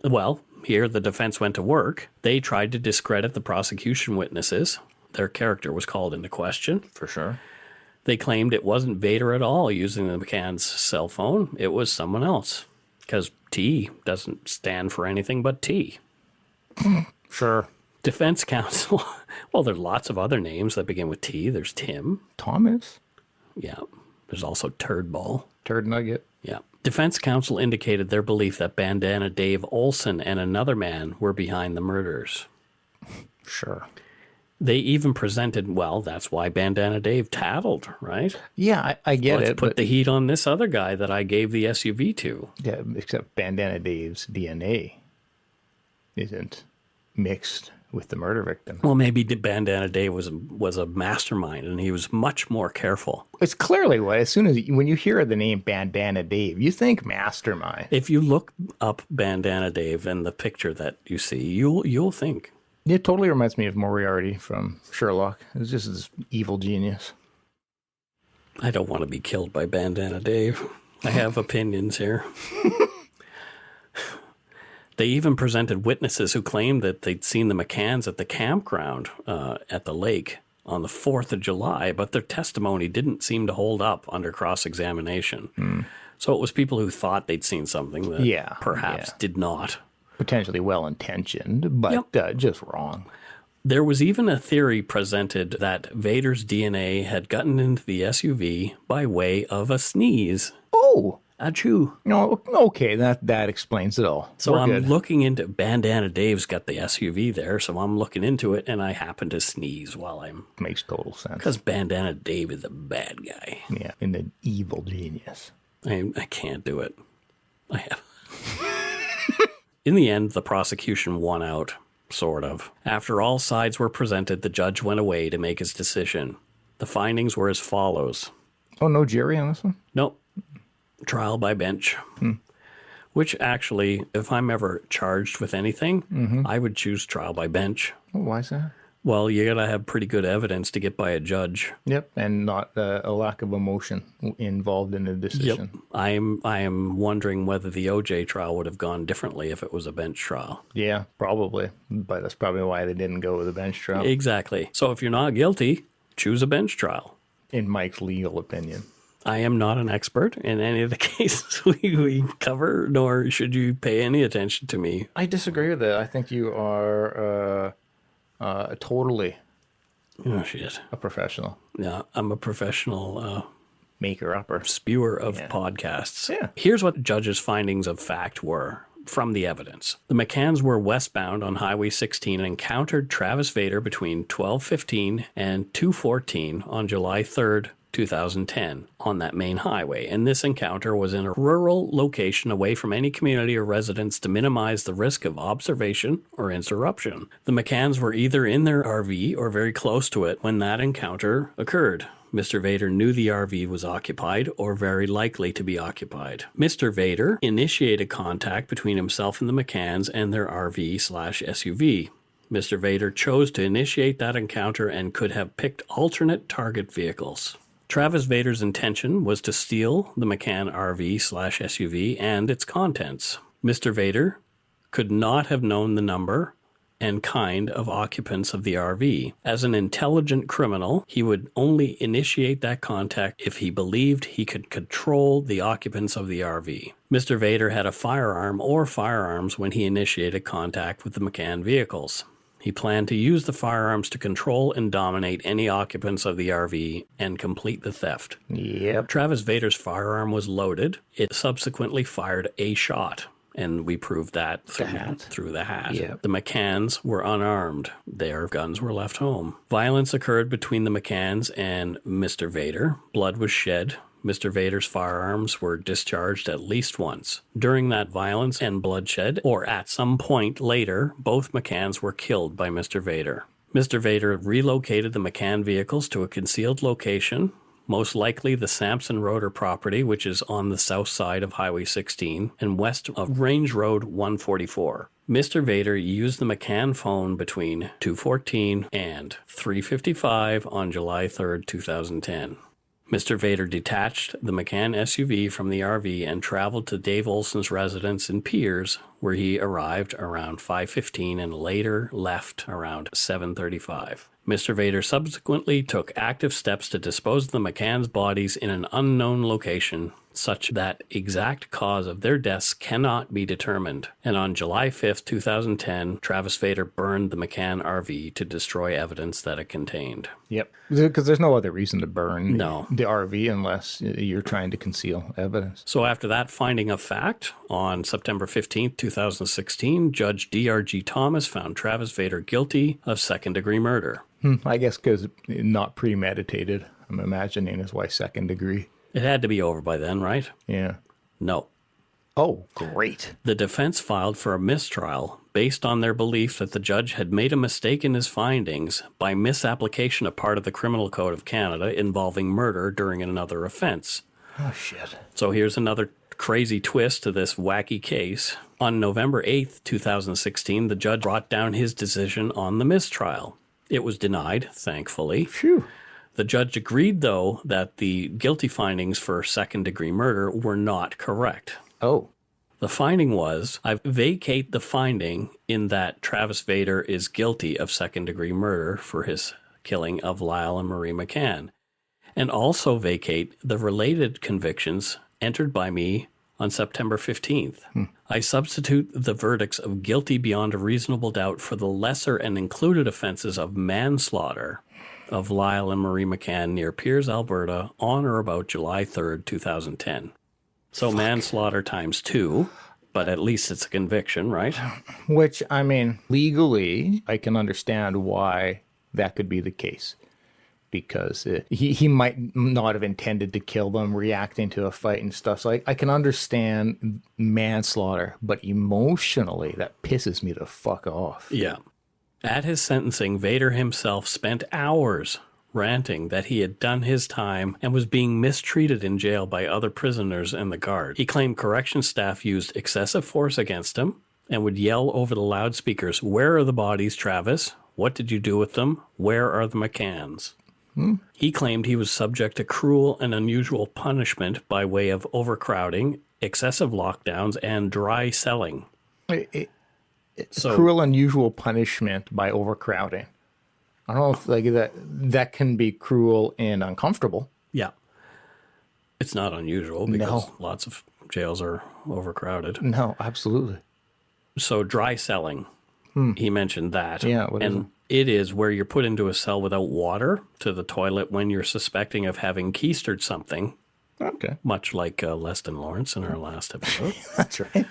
Well, here the defense went to work. They tried to discredit the prosecution witnesses. Their character was called into question. For sure. They claimed it wasn't Vader at all using the McCann's cell phone. It was someone else, because T doesn't stand for anything but T. Sure. Defense counsel, well, there's lots of other names that begin with T. There's Tim. Thomas? Yeah. There's also Turdball. Turd Nugget? Yeah. Defense counsel indicated their belief that Bandana Dave Olson and another man were behind the murders. Sure. They even presented, well, that's why Bandana Dave tattled, right? Yeah, I get Let's it. put the heat on this other guy that I gave the SUV to. Yeah, except Bandana Dave's DNA isn't mixed with the murder victim. Well, maybe Bandana Dave was a mastermind, and he was much more careful. It's clearly what, as soon as, when you hear the name Bandana Dave, you think mastermind. If you look up Bandana Dave and the picture that you see, you'll think. It totally reminds me of Moriarty from Sherlock. It's just this evil genius. I don't want to be killed by Bandana Dave. I have opinions here. They even presented witnesses who claimed that they'd seen the McCanns at the campground at the lake on the 4th of July, but their testimony didn't seem to hold up under cross-examination. So it was people who thought they'd seen something that perhaps did not. Potentially well-intentioned, but just wrong. There was even a theory presented that Vader's DNA had gotten into the SUV by way of a sneeze. Oh! Achoo. No, okay, that explains it all. So We're I'm good. looking into Bandana Dave's got the SUV there, so I'm looking into it, and I happen to sneeze while I'm... Makes total sense. Because Bandana Dave is a bad guy. Yeah, and an evil genius. I can't do it. I have... In the end, the prosecution won out, sort of. After all sides were presented, the judge went away to make his decision. The findings were as follows. Oh, no jury on this one? Nope. Trial by bench. Which actually, if I'm ever charged with anything, I would choose trial by bench. Oh, why is that? Well, you gotta have pretty good evidence to get by a judge. Yep, and not a lack of emotion involved in the decision. Yep. I am wondering whether the OJ trial would have gone differently if it was a bench trial. Yeah, probably. But that's probably why they didn't go with a bench trial, Exactly. So if you're not guilty, choose a bench trial. in Mike's legal opinion. I am not an expert in any of the cases we cover, nor should you pay any attention to me. I disagree with that. I think you are totally Oh, shit. a professional. Yeah, I'm a professional Maker-upper. spewer of podcasts. Yeah. Here's what the judge's findings of fact were from the evidence. The McCanns were westbound on Highway 16 and encountered Travis Vader between 12:15 and 2:14 on July 3rd, 2010 on that main highway, and this encounter was in a rural location away from any community or residents to minimize the risk of observation or interruption. The McCanns were either in their RV or very close to it when that encounter occurred. Mr. Vader knew the RV was occupied or very likely to be occupied. Mr. Vader initiated contact between himself and the McCanns and their RV/SUV. Mr. Vader chose to initiate that encounter and could have picked alternate target vehicles. Travis Vader's intention was to steal the McCann RV/SUV and its contents. Mr. Vader could not have known the number and kind of occupants of the RV. As an intelligent criminal, he would only initiate that contact if he believed he could control the occupants of the RV. Mr. Vader had a firearm or firearms when he initiated contact with the McCann vehicles. He planned to use the firearms to control and dominate any occupants of the RV and complete the theft. Yep. Travis Vader's firearm was loaded. It subsequently fired a shot, and we proved that through the hat. Yep. The McCanns were unarmed. Their guns were left home. Violence occurred between the McCanns and Mr. Vader. Blood was shed. Mr. Vader's firearms were discharged at least once. During that violence and bloodshed, or at some point later, both McCanns were killed by Mr. Vader. Mr. Vader relocated the McCann vehicles to a concealed location, most likely the Sampson Roader property, which is on the south side of Highway 16 and west of Range Road 144. Mr. Vader used the McCann phone between 2:14 and 3:55 on July 3rd, 2010. Mr. Vader detached the McCann SUV from the RV and traveled to Dave Olson's residence in Piers, where he arrived around 5:15 and later left around 7:35. Mr. Vader subsequently took active steps to dispose of the McCann's bodies in an unknown location, such that exact cause of their deaths cannot be determined. And on July 5th, 2010, Travis Vader burned the McCann RV to destroy evidence that it contained. Yep. Because there's no other reason to burn No. the RV unless you're trying to conceal evidence. So after that finding of fact, on September 15th, 2016, Judge D.R.G. Thomas found Travis Vader guilty of second-degree murder. I guess because not premeditated, I'm imagining, is why second degree. It had to be over by then, right? Yeah. No. Oh, great. The defense filed for a mistrial based on their belief that the judge had made a mistake in his findings by misapplication of part of the Criminal Code of Canada involving murder during another offense. Oh, shit. So here's another crazy twist to this wacky case. On November 8th, 2016, the judge brought down his decision on the mistrial. It was denied, thankfully. Phew. The judge agreed, though, that the guilty findings for second-degree murder were not correct. Oh. The finding was, I vacate the finding in that Travis Vader is guilty of second-degree murder for his killing of Lyle and Marie McCann, and also vacate the related convictions entered by me on September 15th. I substitute the verdicts of guilty beyond a reasonable doubt for the lesser and included offenses of manslaughter of Lyle and Marie McCann near Piers, Alberta, on or about July 3rd, 2010. So manslaughter times 2, but at least it's a conviction, right? Which, I mean, legally, I can understand why that could be the case. Because he might not have intended to kill them, reacting to a fight and stuff. So I can understand manslaughter, but emotionally, that pisses me the fuck off. Yeah. At his sentencing, Vader himself spent hours ranting that he had done his time and was being mistreated in jail by other prisoners and the guard. He claimed corrections staff used excessive force against him and would yell over the loudspeakers, "Where are the bodies, Travis? What did you do with them? Where are the McCanns?" He claimed he was subject to cruel and unusual punishment by way of overcrowding, excessive lockdowns, and dry celling. Cruel, unusual punishment by overcrowding. I don't know if that can be cruel and uncomfortable. Yeah. It's not unusual because lots of jails are overcrowded. No, absolutely. So dry celling, he mentioned that. Yeah, what is it? It is where you're put into a cell without water to the toilet when you're suspecting of having keistered something. Okay. Much like Leston Lawrence in our last episode. That's right.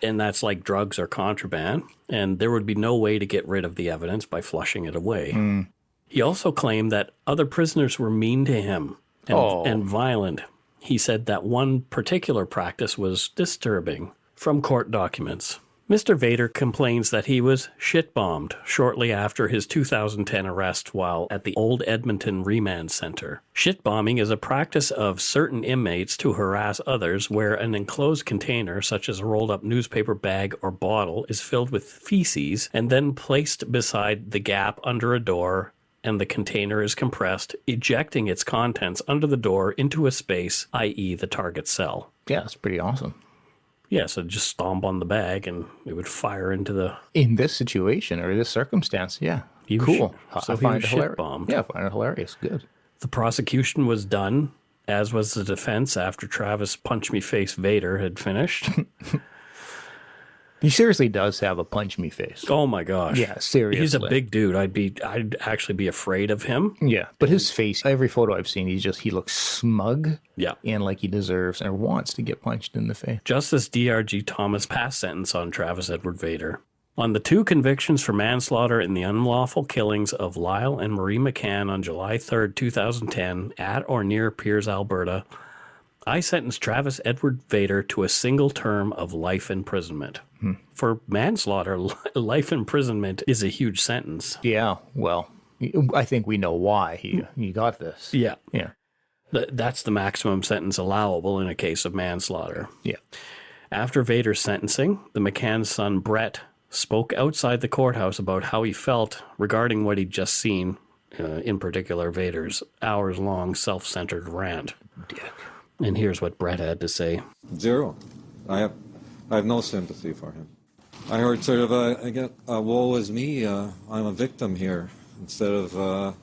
And that's like drugs or contraband. And there would be no way to get rid of the evidence by flushing it away. He also claimed that other prisoners were mean to him and violent. He said that one particular practice was disturbing. From court documents, Mr. Vader complains that he was shit-bombed shortly after his 2010 arrest while at the Old Edmonton Remand Center. Shit-bombing is a practice of certain inmates to harass others where an enclosed container, such as a rolled-up newspaper bag or bottle, is filled with feces and then placed beside the gap under a door, and the container is compressed, ejecting its contents under the door into a space, i.e. the target cell. Yeah, that's pretty awesome. Yeah, so just stomp on the bag and it would fire into the... In this situation or this circumstance, yeah. Cool. So I he find was it hilarious. shit-bombed. Yeah, I find it hilarious. Good. The prosecution was done, as was the defense after Travis Punch-Me-Face Vader had finished. He seriously does have a punch-me face. Oh my gosh. Yeah, seriously. He's a big dude. I'd actually be afraid of him. Yeah, but his face, every photo I've seen, he looks smug. Yeah. And like he deserves or wants to get punched in the face. Justice D.R.G. Thomas passed sentence on Travis Edward Vader. On the 2 convictions for manslaughter in the unlawful killings of Lyle and Marie McCann on July 3rd, 2010, at or near Piers, Alberta, I sentenced Travis Edward Vader to a single term of life imprisonment. For manslaughter, life imprisonment is a huge sentence. Yeah, well, I think we know why he got this. Yeah. Yeah. That's the maximum sentence allowable in a case of manslaughter. Yeah. After Vader's sentencing, the McCann's son, Brett, spoke outside the courthouse about how he felt regarding what he'd just seen, in particular Vader's hours-long self-centered rant. Dick. And here's what Brett had to say. 0. I I have no sympathy for him. I heard sort of I get woe is me. I'm a victim here instead of who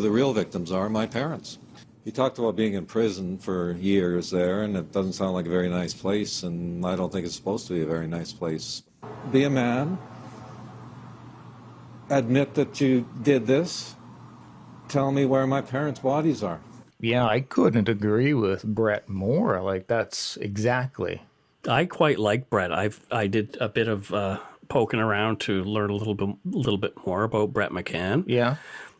the real victims are, my parents. He talked about being in prison for years there, and it doesn't sound like a very nice place, and I don't think it's supposed to be a very nice place. Be a man. Admit that you did this. Tell me where my parents' bodies are. Yeah, I couldn't agree with Brett more. Like, that's exactly. I quite like Brett. I did a bit of poking around to learn a little bit more about Brett McCann. Yeah.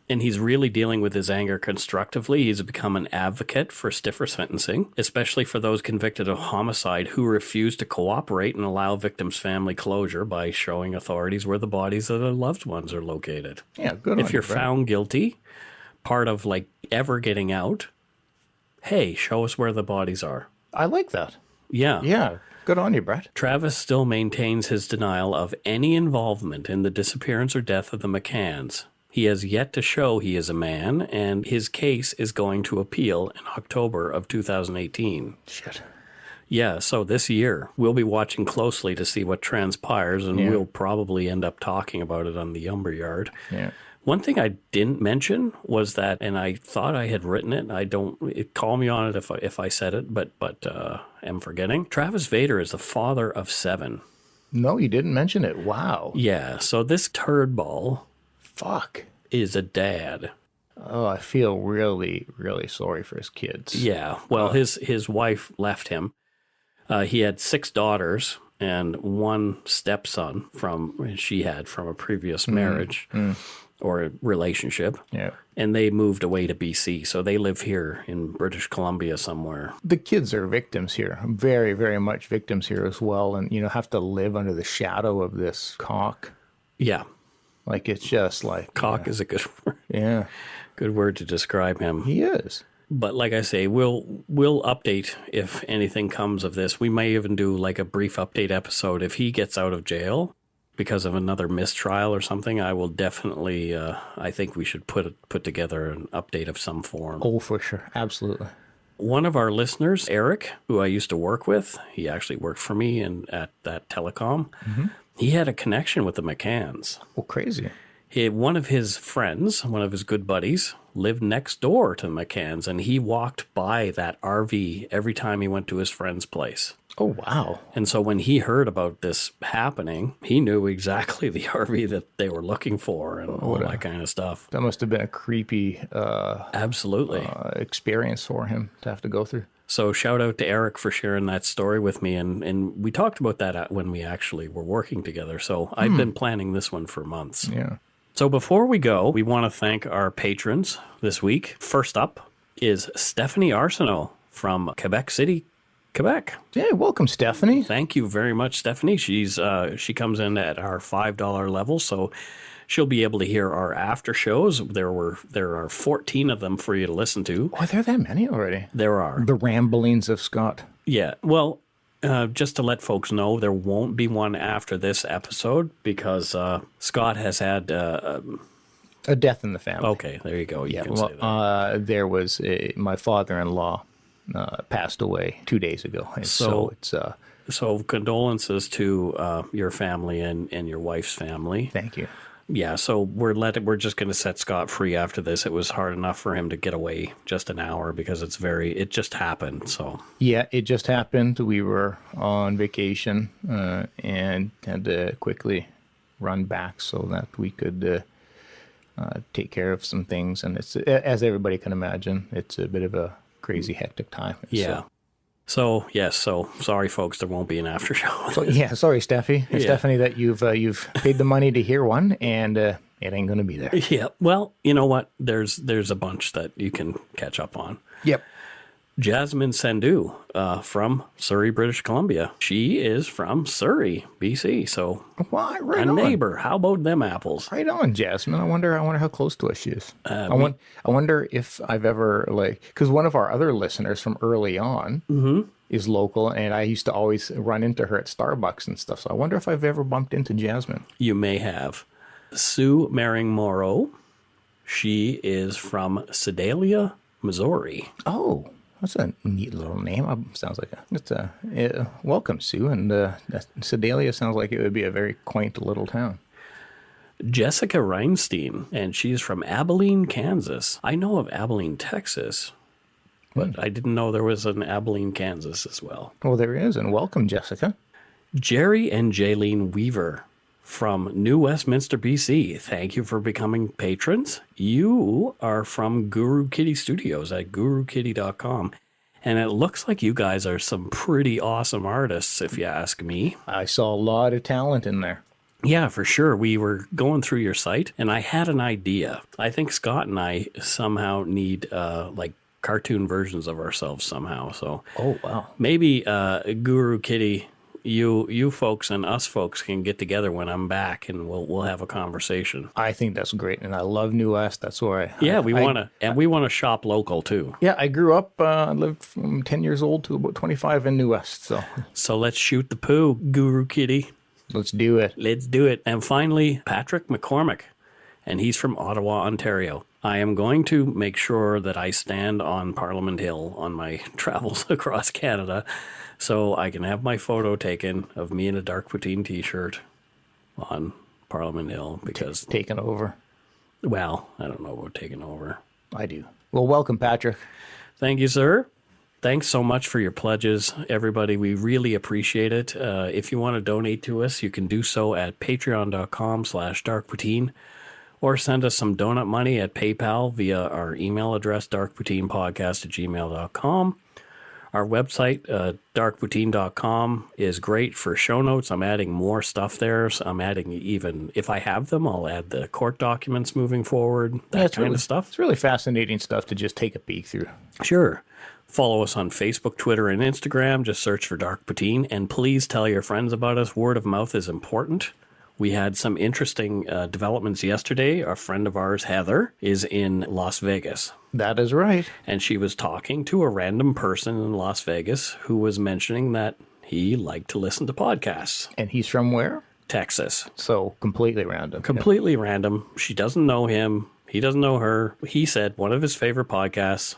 And he's really dealing with his anger constructively. He's become an advocate for stiffer sentencing, especially for those convicted of homicide who refuse to cooperate and allow victims' family closure by showing authorities where the bodies of their loved ones are located. Yeah, good on If you're you, Brett. found guilty, part of like ever getting out, hey, show us where the bodies are. I like that. Yeah. Yeah, good on you, Brett. Travis still maintains his denial of any involvement in the disappearance or death of the McCanns. He has yet to show he is a man, and his case is going to appeal in October of 2018. Shit. Yeah, so this year, we'll be watching closely to see what transpires, and we'll probably end up talking about it on the Yumber Yard. Yeah. One thing I didn't mention was that, and I thought I had written it, call me on it if I said it, but am forgetting. Travis Vader is the father of 7. No, you didn't mention it. Wow. Yeah, so this turd ball Fuck. is a dad. Oh, I feel really, really sorry for his kids. Yeah, well, his wife left him. He had 6 daughters and 1 stepson from a previous marriage or a relationship. Yeah. And they moved away to BC, so they live here in British Columbia somewhere. The kids are victims here, very, very much victims here as well, and, have to live under the shadow of this cock. Yeah, Like, it's just like... cock is a good word. Yeah, Good word to describe him. he is. But like I say, we'll update if anything comes of this. We may even do like a brief update episode if he gets out of jail because of another mistrial or something. I will definitely. I think we should put together an update of some form. Oh, for sure. Absolutely. One of our listeners, Eric, who I used to work with, he actually worked for me at that telecom. Mm-hmm. He had a connection with the McCanns. Oh, crazy. One of his friends, one of his good buddies, lived next door to the McCanns, and he walked by that RV every time he went to his friend's place. Oh, wow. And so when he heard about this happening, he knew exactly the RV that they were looking for and all that kind of stuff. That must have been a creepy Absolutely. experience for him to have to go through. So shout out to Eric for sharing that story with me. And we talked about that when we actually were working together. So I've been planning this one for months. Yeah. So before we go, we want to thank our patrons this week. First up is Stephanie Arsenault from Quebec City, Quebec. Yeah, welcome, Stephanie. Thank you very much, Stephanie. She comes in at our $5 level, so she'll be able to hear our after shows. There are 14 of them for you to listen to. Oh, are there that many already? There are. The ramblings of Scott. Yeah, well, just to let folks know, there won't be one after this episode because Scott has had... A death in the family. okay, there you go. You can say that. There was my father-in-law passed away 2 days ago. And so it's... So condolences to your family and your wife's family. Thank you. Yeah, so we're just going to set Scott free after this. It was hard enough for him to get away just an hour because it just happened. So Yeah, it just happened. We were on vacation and had to quickly run back so that we could take care of some things. And it's, as everybody can imagine, it's a bit of a crazy, hectic time. yeah. So yes, so sorry, folks, there won't be an after show. So yeah, sorry, Stephanie, that you've paid the money to hear one, and it ain't gonna be there. Yeah, well, you know what? There's a bunch that you can catch up on. Yep. Jasmine Sandhu from Surrey, British Columbia. She is from Surrey, BC. So Well, a right on. neighbor. How about them apples? Right on, Jasmine. I wonder how close to us she is. I wonder if I've ever because one of our other listeners from early on is local, and I used to always run into her at Starbucks and stuff. So I wonder if I've ever bumped into Jasmine. You may have. Sue Maring Morrow. She is from Sedalia, Missouri. Oh, That's a neat little name. Sounds like welcome, Sue. And Sedalia sounds like it would be a very quaint little town. Jessica Reinstein, and she's from Abilene, Kansas. I know of Abilene, Texas, but I didn't know there was an Abilene, Kansas as well. Well, there is, and welcome, Jessica. Jerry and Jaylene Weaver from New Westminster, BC. Thank you for becoming patrons. You are from Guru Kitty Studios at gurukitty.com. And it looks like you guys are some pretty awesome artists, if you ask me. I saw a lot of talent in there. Yeah, for sure. We were going through your site, and I had an idea. I think Scott and I somehow need, like, cartoon versions of ourselves somehow. So, oh, wow. Maybe Guru Kitty, you folks and us folks can get together when I'm back, and we'll have a conversation. I think that's great, and I love New West. That's where we want to shop local too. Yeah, I grew up. I lived from 10 years old to about 25 in New West. So let's shoot the poo, Guru Kitty. Let's do it. Let's do it. And finally, Patrick McCormick, and he's from Ottawa, Ontario. I am going to make sure that I stand on Parliament Hill on my travels across Canada so I can have my photo taken of me in a dark poutine t-shirt on Parliament Hill because... Taken over. Well, I don't know about taking over. I do. Well, welcome, Patrick. Thank you, sir. Thanks so much for your pledges, everybody. We really appreciate it. If you want to donate to us, you can do so at patreon.com/darkpoutine or send us some donut money at PayPal via our email address, darkpoutinepodcast@gmail.com. Our website, darkpoutine.com, is great for show notes. I'm adding more stuff there. So I'm adding even, if I have them, I'll add the court documents moving forward, that kind of stuff. It's really fascinating stuff to just take a peek through. Sure. Follow us on Facebook, Twitter, and Instagram. Just search for Dark Poutine. And please tell your friends about us. Word of mouth is important. We had some interesting developments yesterday. A friend of ours, Heather, is in Las Vegas. That is right. And she was talking to a random person in Las Vegas who was mentioning that he liked to listen to podcasts. And he's from where? Texas. So completely random. Completely random. She doesn't know him. He doesn't know her. He said one of his favorite podcasts,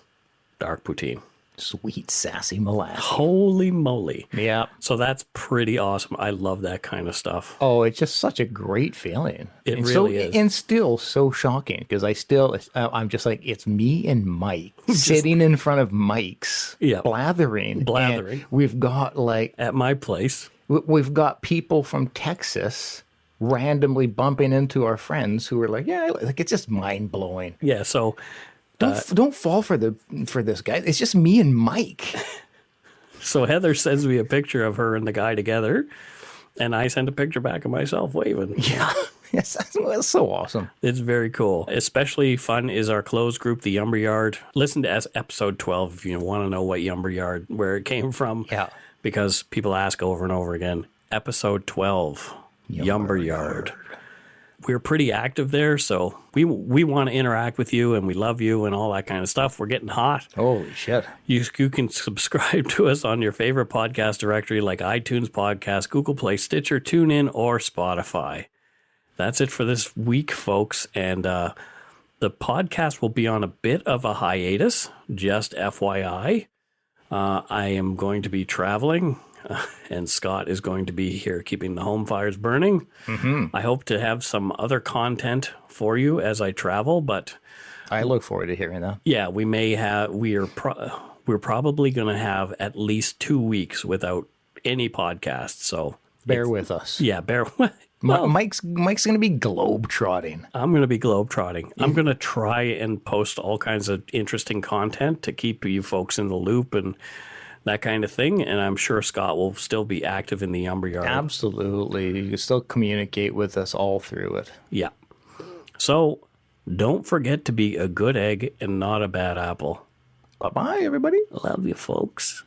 Dark Poutine. Sweet, sassy molasses. Holy moly. Yeah. So that's pretty awesome. I love that kind of stuff. Oh, it's just such a great feeling. It really is. And still so shocking because I'm just like, it's me and Mike sitting in front of mics, blathering. And we've got at my place, we've got people from Texas randomly bumping into our friends who are like, yeah, like it's just mind blowing. Yeah. So, don't fall for this guy. It's just me and Mike. So Heather sends me a picture of her and the guy together, and I send a picture back of myself waving. Yeah, yes, that's so awesome. It's very cool. Especially fun is our closed group, the Yumber Yard. Listen to episode 12 if you want to know what Yumber Yard, where it came from. Yeah, because people ask over and over again. Episode 12, Yumber Yard. We're pretty active there, so we want to interact with you, and we love you and all that kind of stuff. We're getting hot. Holy shit. You can subscribe to us on your favorite podcast directory like iTunes Podcast, Google Play, Stitcher, TuneIn, or Spotify. That's it for this week, folks, and the podcast will be on a bit of a hiatus, just FYI. I am going to be traveling. And Scott is going to be here keeping the home fires burning. Mm-hmm. I hope to have some other content for you as I travel, but I look forward to hearing that. Yeah, we may have. We're probably going to have at least 2 weeks without any podcasts. So bear with us. Yeah, Well, Mike's going to be globe-trotting. I'm going to be globe-trotting. I'm going to try and post all kinds of interesting content to keep you folks in the loop and that kind of thing, and I'm sure Scott will still be active in the Yumber Yard. Absolutely. You can still communicate with us all through it. Yeah. So, don't forget to be a good egg and not a bad apple. Bye-bye, everybody. Love you, folks.